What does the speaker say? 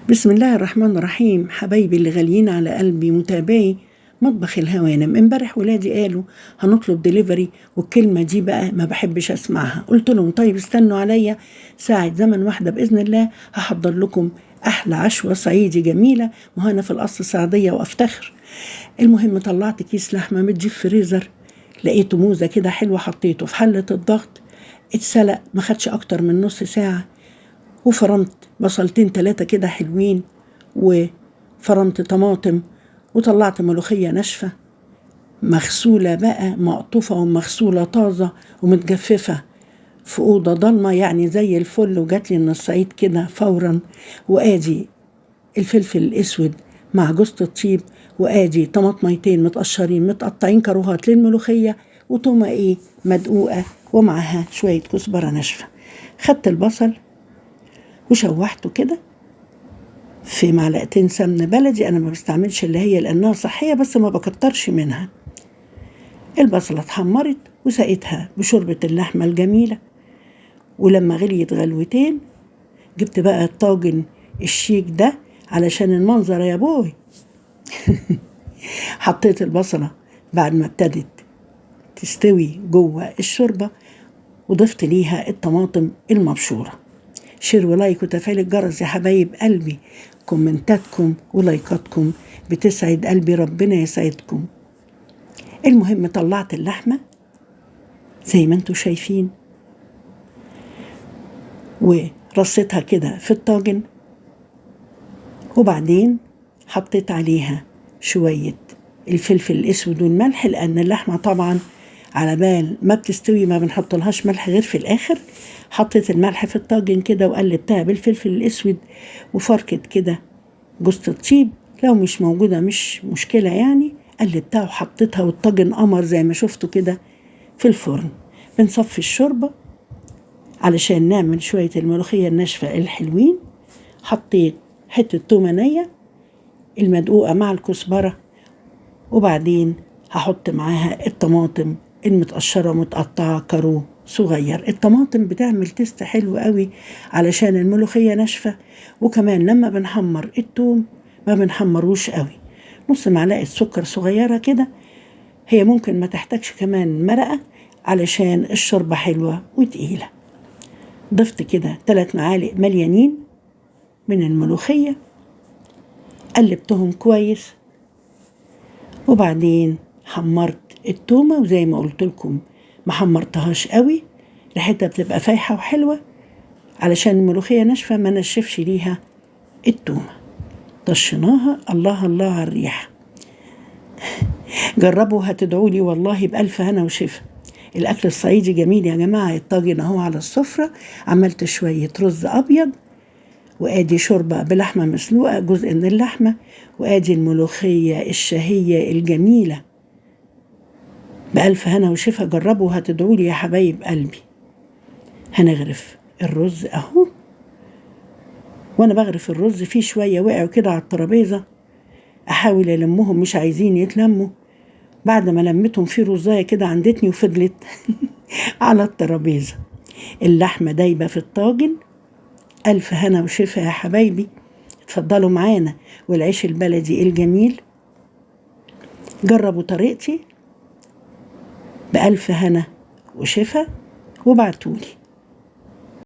بسم الله الرحمن الرحيم. حبايبي اللي غاليين على قلبي، متابعي مطبخ الهوانم، امبارح ولادي قالوا هنطلب ديليفري، والكلمة دي بقى ما بحبش اسمعها. قلت لهم طيب استنوا عليا ساعة زمن واحدة بإذن الله هحضر لكم أحلى عشوة صعيدي جميلة، وأنا في الأصل صعيدية وأفتخر. المهم طلعت كيس لحمة متجي في فريزر، لقيته موزة كده حلوة، حطيته في حلة الضغط، اتسلق ما خدش أكتر من نص ساعة، وفرمت بصلتين 3 كده حلوين، وفرمت طماطم، وطلعت ملوخية ناشفة مغسولة بقى، مقطوفة ومغسولة طازة ومتجففة في أوضة ضلمة، يعني زي الفل، وجاتلي من الصعيد كده فورا. وآدي الفلفل الأسود مع جوز الطيب، وآدي طماطميتين متقشرين متقطعين كروهات للملوخية، وطومة مدقوقة، ومعها شوية كزبرة ناشفة. خدت البصل وشوحته كده في معلقتين سمنة بلدي، أنا ما بستعملش اللي هي لأنها صحية بس ما بكترش منها. البصلة اتحمرت وسقيتها بشوربة اللحمة الجميلة، ولما غليت غلوتين جبت بقى الطاجن الشيك ده علشان المنظر يا بوي. حطيت البصلة بعد ما ابتدت تستوي جوه الشوربة، وضفت ليها الطماطم المبشورة. شير ولايك وتفعيل الجرس يا حبايب قلبي، كومنتاتكم ولايكاتكم بتسعد قلبي، ربنا يسعدكم. المهم طلعت اللحمة زي ما انتوا شايفين، ورصيتها كده في الطاجن، وبعدين حطيت عليها شوية الفلفل الأسود والملح، لأن اللحمة طبعا على بال ما بتستوي ما بنحط لهاش ملح غير في الآخر. حطيت الملح في الطاجن كده وقلبتها بالفلفل الأسود، وفركت كده جوز الطيب، لو مش موجودة مش مشكلة يعني. قلبتها وحطيتها، والطاجن قمر زي ما شفتوا كده في الفرن. بنصفي الشوربة علشان نعمل شوية الملوخية الناشفة الحلوين. حطيت حتة تومة نية المدقوقة مع الكزبرة، وبعدين هحط معاها الطماطم المتقشرة متقطعة كرو صغير. الطماطم بتعمل تيست حلو قوي علشان الملوخية ناشفة، وكمان لما بنحمر التوم ما بنحمروش قوي. نص معلقة سكر صغيرة كده، هي ممكن ما تحتاجش كمان مرقة علشان الشوربة حلوة وتقيلة. ضفت كده 3 معالق مليانين من الملوخية، قلبتهم كويس، وبعدين حمرت التومة، وزي ما قلت لكم ما حمرتهاش قوي، ريحتها بتبقى فايحة وحلوة علشان الملوخية ناشفة ما نشفش ليها التومة. طشناها، الله الله على الريحة. جربوا هتدعوا لي والله بألف هنا وشفا. الأكل الصعيدي جميل يا جماعة. الطاجن اهو على السفرة، عملت شوية رز أبيض، وآدي شوربة بلحمة مسلوقة جزء من اللحمة، وآدي الملوخية الشهية الجميلة. بألف هنا وشفا، جربوا هتدعوا لي يا حبايب قلبي. هنغرف الرز اهو، وانا بغرف الرز فيه شوية وقعوا كده على الترابيزة، احاول المهم مش عايزين يتلموا. بعد ما لمتهم في رزاية كده عندتني وفضلت على الترابيزة. اللحمة دايبة في الطاجن. ألف هنا وشفا يا حبايبي، اتفضلوا معانا. والعيش البلدي الجميل، جربوا طريقتي بألف هنا وشفا وبعتولي.